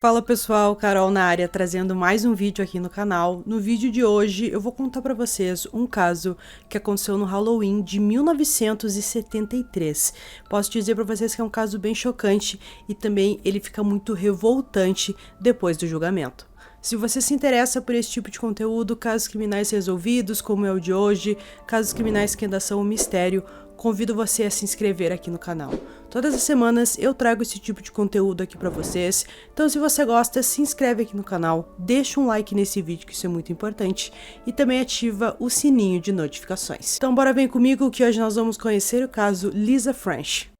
Fala pessoal, Carol na área, trazendo mais um vídeo aqui no canal. No vídeo de hoje eu vou contar pra vocês um caso que aconteceu no Halloween de 1973. Posso dizer pra vocês que é um caso bem chocante e também ele fica muito revoltante depois do julgamento. Se você se interessa por esse tipo de conteúdo, casos criminais resolvidos, como é o de hoje, casos criminais que ainda são um mistério, convido você a se inscrever aqui no canal. Todas as semanas eu trago esse tipo de conteúdo aqui pra vocês, então se você gosta, se inscreve aqui no canal, deixa um like nesse vídeo que isso é muito importante e também ativa o sininho de notificações. Então bora vem comigo que hoje nós vamos conhecer o caso Lisa French.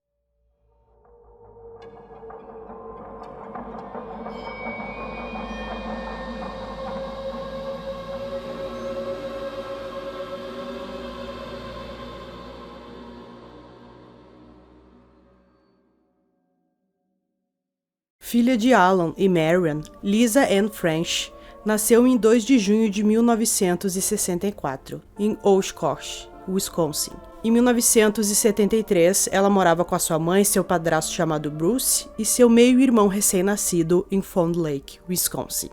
Filha de Alan e Marian, Lisa Ann French nasceu em 2 de junho de 1964, em Oshkosh, Wisconsin. Em 1973, ela morava com a sua mãe, seu padrasto chamado Bruce e seu meio-irmão recém-nascido em Fond Lake, Wisconsin.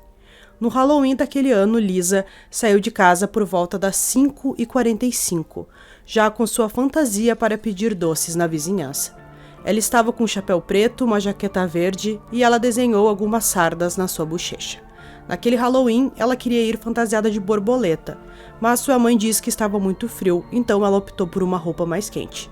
No Halloween daquele ano, Lisa saiu de casa por volta das 5h45, já com sua fantasia para pedir doces na vizinhança. Ela estava com um chapéu preto, uma jaqueta verde e ela desenhou algumas sardas na sua bochecha. Naquele Halloween, ela queria ir fantasiada de borboleta, mas sua mãe disse que estava muito frio, então ela optou por uma roupa mais quente.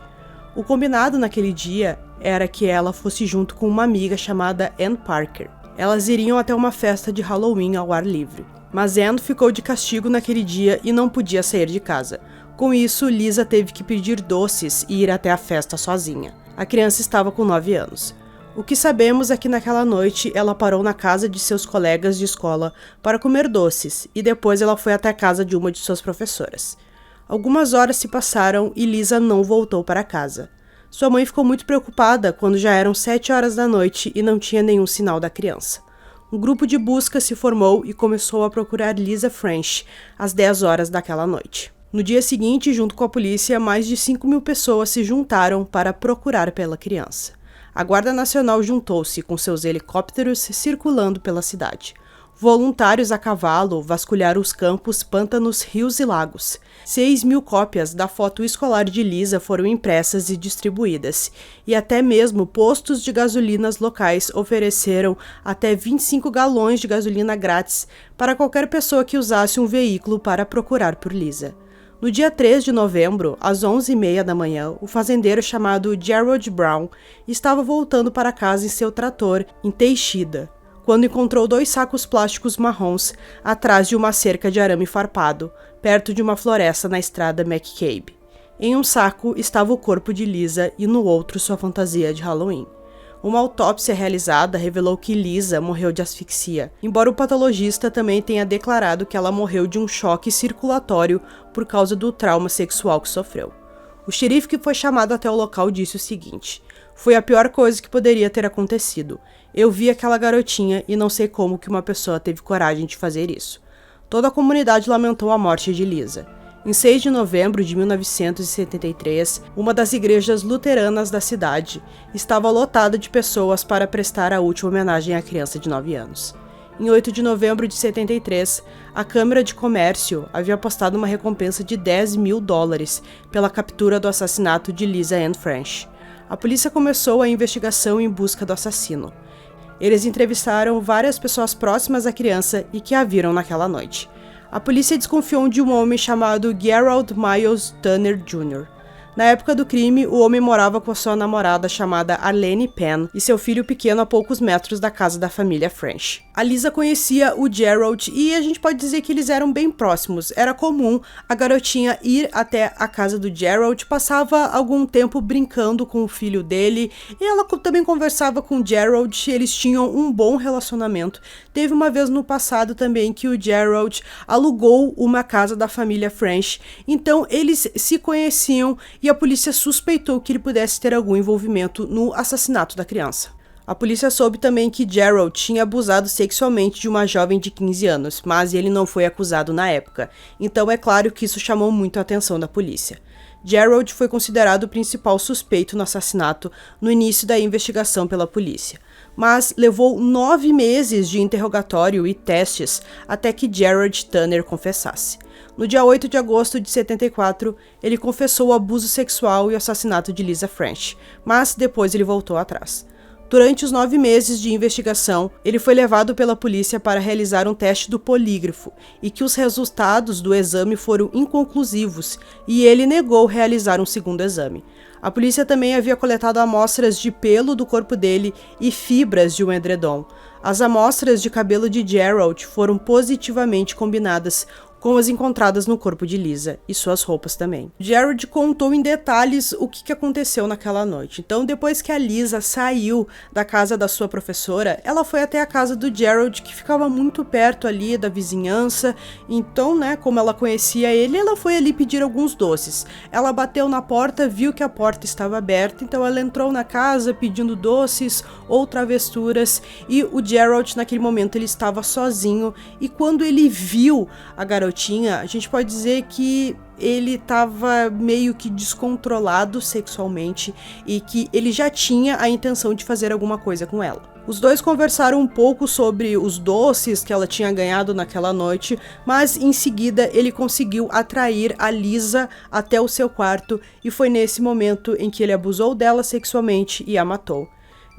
O combinado naquele dia era que ela fosse junto com uma amiga chamada Ann Parker. Elas iriam até uma festa de Halloween ao ar livre, mas Ann ficou de castigo naquele dia e não podia sair de casa. Com isso, Lisa teve que pedir doces e ir até a festa sozinha. A criança estava com 9 anos. O que sabemos é que naquela noite ela parou na casa de seus colegas de escola para comer doces e depois ela foi até a casa de uma de suas professoras. Algumas horas se passaram e Lisa não voltou para casa. Sua mãe ficou muito preocupada quando já eram 7 horas da noite e não tinha nenhum sinal da criança. Um grupo de busca se formou e começou a procurar Lisa French às 10 horas daquela noite. No dia seguinte, junto com a polícia, mais de 5.000 pessoas se juntaram para procurar pela criança. A Guarda Nacional juntou-se com seus helicópteros circulando pela cidade. Voluntários a cavalo vasculharam os campos, pântanos, rios e lagos. 6.000 cópias da foto escolar de Lisa foram impressas e distribuídas, e até mesmo postos de gasolinas locais ofereceram até 25 galões de gasolina grátis para qualquer pessoa que usasse um veículo para procurar por Lisa. No dia 3 de novembro, às 11h30 da manhã, o fazendeiro chamado Gerald Brown estava voltando para casa em seu trator em Teixeira, quando encontrou 2 sacos plásticos marrons atrás de uma cerca de arame farpado, perto de uma floresta na estrada McCabe. Em um saco estava o corpo de Lisa e no outro sua fantasia de Halloween. Uma autópsia realizada revelou que Lisa morreu de asfixia, embora o patologista também tenha declarado que ela morreu de um choque circulatório por causa do trauma sexual que sofreu. O xerife que foi chamado até o local disse o seguinte: "Foi a pior coisa que poderia ter acontecido. Eu vi aquela garotinha e não sei como que uma pessoa teve coragem de fazer isso." Toda a comunidade lamentou a morte de Lisa. Em 6 de novembro de 1973, uma das igrejas luteranas da cidade estava lotada de pessoas para prestar a última homenagem à criança de 9 anos. Em 8 de novembro de 73, a Câmara de Comércio havia apostado uma recompensa de $10.000 pela captura do assassinato de Lisa Ann French. A polícia começou a investigação em busca do assassino. Eles entrevistaram várias pessoas próximas à criança e que a viram naquela noite. A polícia desconfiou de um homem chamado Gerald Miles Turner Jr. Na época do crime, o homem morava com sua namorada chamada Arlene Penn e seu filho pequeno a poucos metros da casa da família French. A Lisa conhecia o Gerald e a gente pode dizer que eles eram bem próximos. Era comum a garotinha ir até a casa do Gerald, passava algum tempo brincando com o filho dele e ela também conversava com o Gerald, eles tinham um bom relacionamento. Teve uma vez no passado também que o Gerald alugou uma casa da família French, então eles se conheciam e a polícia suspeitou que ele pudesse ter algum envolvimento no assassinato da criança. A polícia soube também que Gerald tinha abusado sexualmente de uma jovem de 15 anos, mas ele não foi acusado na época, então é claro que isso chamou muito a atenção da polícia. Gerald foi considerado o principal suspeito no assassinato no início da investigação pela polícia. mas levou 9 meses de interrogatório e testes até que Gerald Tanner confessasse. No dia 8 de agosto de 74, ele confessou o abuso sexual e o assassinato de Lisa French, mas depois ele voltou atrás. Durante os 9 meses de investigação, ele foi levado pela polícia para realizar um teste do polígrafo e que os resultados do exame foram inconclusivos e ele negou realizar um segundo exame. A polícia também havia coletado amostras de pelo do corpo dele e fibras de um edredom. As amostras de cabelo de Gerald foram positivamente combinadas com as encontradas no corpo de Lisa e suas roupas também. Gerald contou em detalhes o que aconteceu naquela noite. Então, depois que a Lisa saiu da casa da sua professora, ela foi até a casa do Gerald, que ficava muito perto ali da vizinhança. Então, como ela conhecia ele, ela foi ali pedir alguns doces. Ela bateu na porta, viu que a porta estava aberta, então ela entrou na casa pedindo doces ou travessuras, e o Gerald, naquele momento, ele estava sozinho, e quando ele viu a garotinha, a gente pode dizer que ele estava meio que descontrolado sexualmente e que ele já tinha a intenção de fazer alguma coisa com ela. Os dois conversaram um pouco sobre os doces que ela tinha ganhado naquela noite, mas em seguida ele conseguiu atrair a Lisa até o seu quarto e foi nesse momento em que ele abusou dela sexualmente e a matou.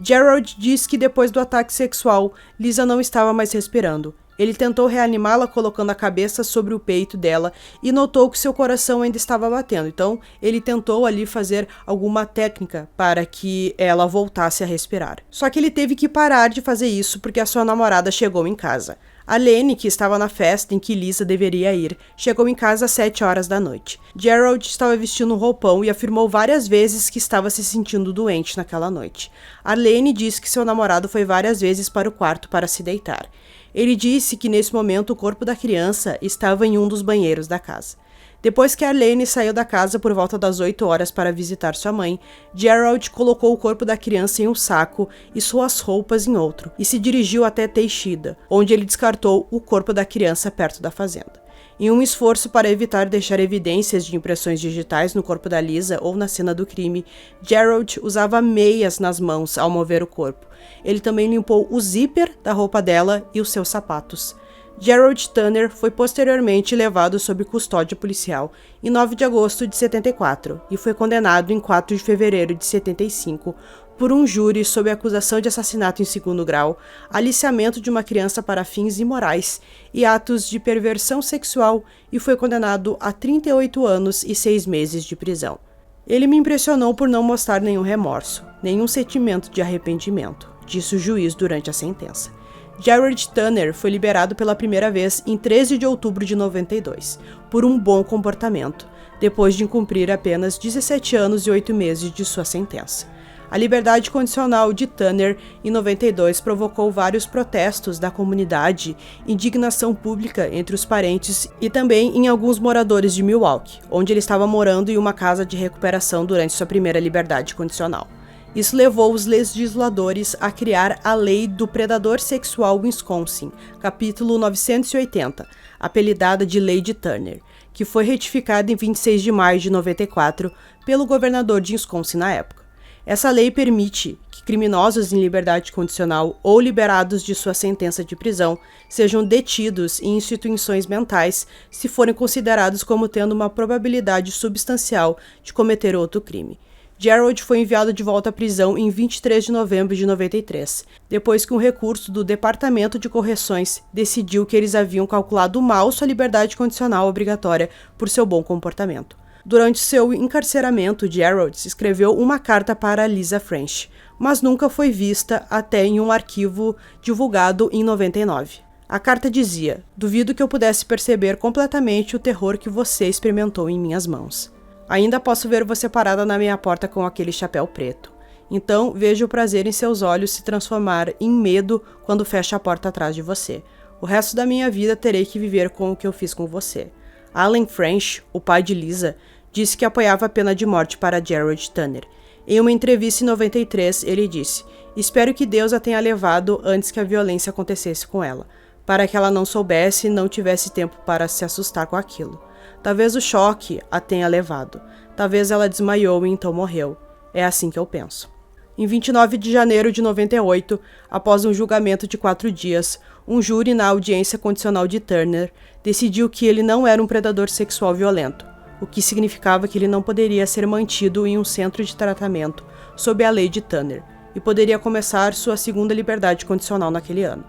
Gerald diz que depois do ataque sexual, Lisa não estava mais respirando. Ele tentou reanimá-la colocando a cabeça sobre o peito dela e notou que seu coração ainda estava batendo. Então, ele tentou ali fazer alguma técnica para que ela voltasse a respirar. Só que ele teve que parar de fazer isso porque a sua namorada chegou em casa. A Lene, que estava na festa em que Lisa deveria ir, chegou em casa às 7 horas da noite. Gerald estava vestindo um roupão e afirmou várias vezes que estava se sentindo doente naquela noite. A Lene disse que seu namorado foi várias vezes para o quarto para se deitar. Ele disse que nesse momento o corpo da criança estava em um dos banheiros da casa. Depois que Arlene saiu da casa por volta das 8 horas para visitar sua mãe, Gerald colocou o corpo da criança em um saco e suas roupas em outro, e se dirigiu até Teixeira, onde ele descartou o corpo da criança perto da fazenda. Em um esforço para evitar deixar evidências de impressões digitais no corpo da Lisa ou na cena do crime, Gerald usava meias nas mãos ao mover o corpo. Ele também limpou o zíper da roupa dela e os seus sapatos. Gerald Tanner foi posteriormente levado sob custódia policial em 9 de agosto de 74 e foi condenado em 4 de fevereiro de 75 por um júri sob acusação de assassinato em segundo grau, aliciamento de uma criança para fins imorais e atos de perversão sexual, e foi condenado a 38 anos e 6 meses de prisão. Ele me impressionou por não mostrar nenhum remorso, nenhum sentimento de arrependimento, disse o juiz durante a sentença. Gerald Tanner foi liberado pela primeira vez em 13 de outubro de 92, por um bom comportamento, depois de cumprir apenas 17 anos e 8 meses de sua sentença. A liberdade condicional de Tanner, em 92, provocou vários protestos da comunidade, indignação pública entre os parentes e também em alguns moradores de Milwaukee, onde ele estava morando em uma casa de recuperação durante sua primeira liberdade condicional. Isso levou os legisladores a criar a Lei do Predador Sexual Wisconsin, capítulo 980, apelidada de Lei de Tanner, que foi retificada em 26 de maio de 94 pelo governador de Wisconsin na época. Essa lei permite que criminosos em liberdade condicional ou liberados de sua sentença de prisão sejam detidos em instituições mentais se forem considerados como tendo uma probabilidade substancial de cometer outro crime. Gerald foi enviado de volta à prisão em 23 de novembro de 93, depois que um recurso do Departamento de Correções decidiu que eles haviam calculado mal sua liberdade condicional obrigatória por seu bom comportamento. Durante seu encarceramento, Gerald escreveu uma carta para Lisa French, mas nunca foi vista até em um arquivo divulgado em 99. A carta dizia: "Duvido que eu pudesse perceber completamente o terror que você experimentou em minhas mãos. Ainda posso ver você parada na minha porta com aquele chapéu preto. Então vejo o prazer em seus olhos se transformar em medo quando fecha a porta atrás de você. O resto da minha vida terei que viver com o que eu fiz com você." Alan French, o pai de Lisa, disse que apoiava a pena de morte para Gerald Tanner. Em uma entrevista em 93, ele disse: "Espero que Deus a tenha levado antes que a violência acontecesse com ela, para que ela não soubesse e não tivesse tempo para se assustar com aquilo. Talvez o choque a tenha levado. Talvez ela desmaiou e então morreu. É assim que eu penso." Em 29 de janeiro de 98, após um julgamento de 4 dias, um júri na audiência condicional de Turner decidiu que ele não era um predador sexual violento, o que significava que ele não poderia ser mantido em um centro de tratamento sob a lei de Turner e poderia começar sua segunda liberdade condicional naquele ano.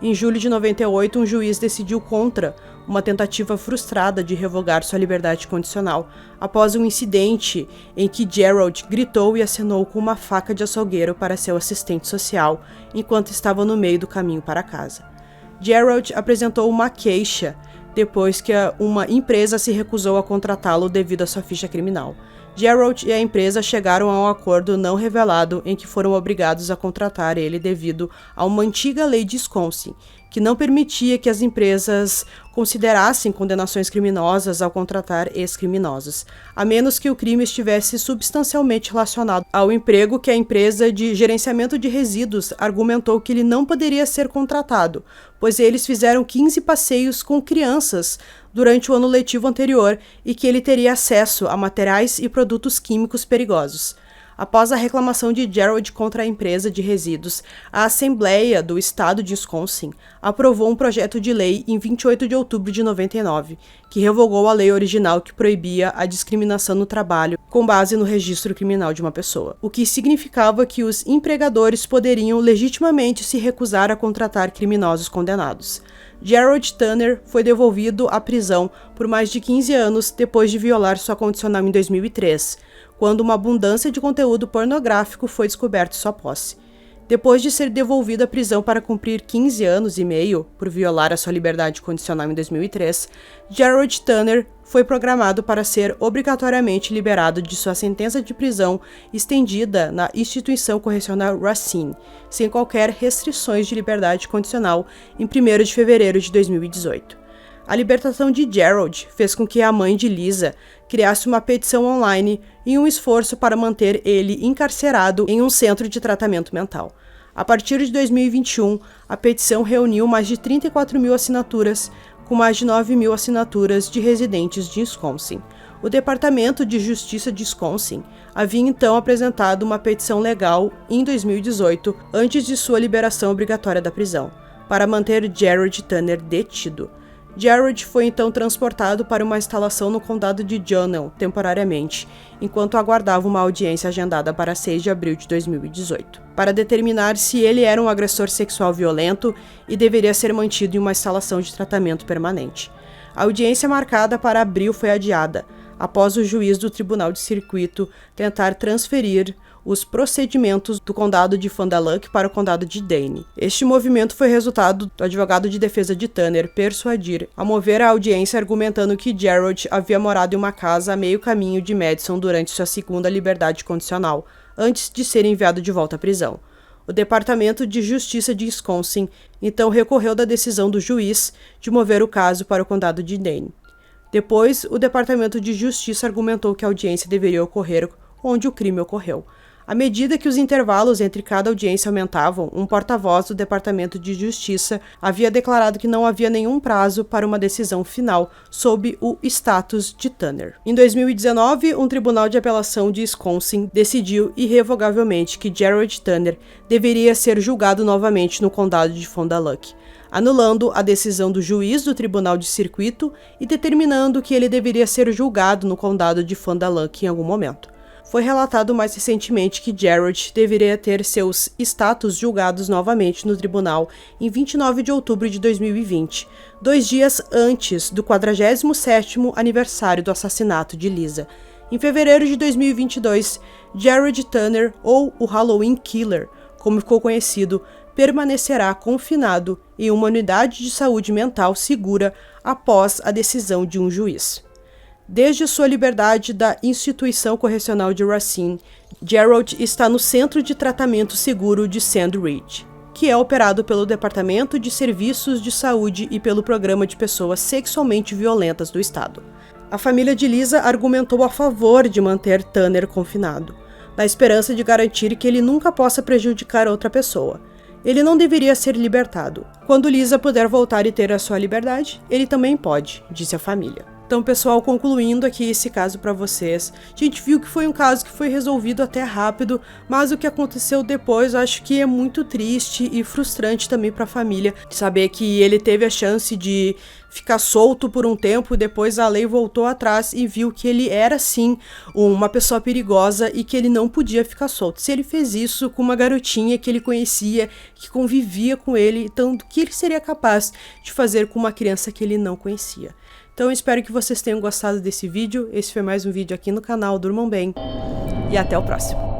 Em julho de 98, um juiz decidiu contra uma tentativa frustrada de revogar sua liberdade condicional após um incidente em que Gerald gritou e acenou com uma faca de açougueiro para seu assistente social enquanto estava no meio do caminho para casa. Gerald apresentou uma queixa depois que uma empresa se recusou a contratá-lo devido à sua ficha criminal. Gerald e a empresa chegaram a um acordo não revelado em que foram obrigados a contratar ele devido a uma antiga lei de Wisconsin, que não permitia que as empresas considerassem condenações criminosas ao contratar ex-criminosos, a menos que o crime estivesse substancialmente relacionado ao emprego que a empresa de gerenciamento de resíduos argumentou que ele não poderia ser contratado, pois eles fizeram 15 passeios com crianças durante o ano letivo anterior e que ele teria acesso a materiais e produtos químicos perigosos. Após a reclamação de Gerald contra a empresa de resíduos, a Assembleia do Estado de Wisconsin aprovou um projeto de lei em 28 de outubro de 99, que revogou a lei original que proibia a discriminação no trabalho com base no registro criminal de uma pessoa, o que significava que os empregadores poderiam legitimamente se recusar a contratar criminosos condenados. Gerald Turner foi devolvido à prisão por mais de 15 anos depois de violar sua condicional em 2003, quando uma abundância de conteúdo pornográfico foi descoberto em sua posse. Depois de ser devolvido à prisão para cumprir 15 anos e meio por violar a sua liberdade condicional em 2003, Gerald Turner foi programado para ser obrigatoriamente liberado de sua sentença de prisão estendida na instituição correcional Racine, sem qualquer restrições de liberdade condicional, em 1º de fevereiro de 2018. A libertação de Gerald fez com que a mãe de Lisa criasse uma petição online em um esforço para manter ele encarcerado em um centro de tratamento mental. A partir de 2021, a petição reuniu mais de 34 mil assinaturas, com mais de 9 mil assinaturas de residentes de Wisconsin. O Departamento de Justiça de Wisconsin havia então apresentado uma petição legal em 2018, antes de sua liberação obrigatória da prisão, para manter Gerald Turner detido. Gerald foi então transportado para uma instalação no condado de Juneau, temporariamente, enquanto aguardava uma audiência agendada para 6 de abril de 2018, para determinar se ele era um agressor sexual violento e deveria ser mantido em uma instalação de tratamento permanente. A audiência marcada para abril foi adiada, após o juiz do Tribunal de Circuito tentar transferir os procedimentos do condado de Fond du Lac para o condado de Dane. Este movimento foi resultado do advogado de defesa de Turner persuadir a mover a audiência argumentando que Gerald havia morado em uma casa a meio caminho de Madison durante sua segunda liberdade condicional, antes de ser enviado de volta à prisão. O Departamento de Justiça de Wisconsin então recorreu da decisão do juiz de mover o caso para o condado de Dane. Depois, o Departamento de Justiça argumentou que a audiência deveria ocorrer onde o crime ocorreu. À medida que os intervalos entre cada audiência aumentavam, um porta-voz do Departamento de Justiça havia declarado que não havia nenhum prazo para uma decisão final sobre o status de Turner. Em 2019, um tribunal de apelação de Wisconsin decidiu irrevogavelmente que Gerald Turner deveria ser julgado novamente no condado de Fond du Lac, anulando a decisão do juiz do Tribunal de Circuito e determinando que ele deveria ser julgado no condado de Fond du Lac em algum momento. Foi relatado mais recentemente que Gerald deveria ter seus status julgados novamente no tribunal em 29 de outubro de 2020, 2 dias antes do 47º aniversário do assassinato de Lisa. Em fevereiro de 2022, Gerald Turner, ou o Halloween Killer, como ficou conhecido, permanecerá confinado em uma unidade de saúde mental segura após a decisão de um juiz. Desde sua liberdade da instituição correcional de Racine, Gerald está no Centro de Tratamento Seguro de Sand Ridge, que é operado pelo Departamento de Serviços de Saúde e pelo Programa de Pessoas Sexualmente Violentas do Estado. A família de Lisa argumentou a favor de manter Turner confinado, na esperança de garantir que ele nunca possa prejudicar outra pessoa. Ele não deveria ser libertado. Quando Lisa puder voltar e ter a sua liberdade, ele também pode, disse a família. Então, pessoal, concluindo aqui esse caso para vocês, a gente viu que foi um caso que foi resolvido até rápido, mas o que aconteceu depois eu acho que é muito triste e frustrante também para a família, de saber que ele teve a chance de ficar solto por um tempo, depois a lei voltou atrás e viu que ele era sim uma pessoa perigosa e que ele não podia ficar solto. Se ele fez isso com uma garotinha que ele conhecia, que convivia com ele, então o que ele seria capaz de fazer com uma criança que ele não conhecia? Então eu espero que vocês tenham gostado desse vídeo. Esse foi mais um vídeo aqui no canal Durmam Bem e até o próximo.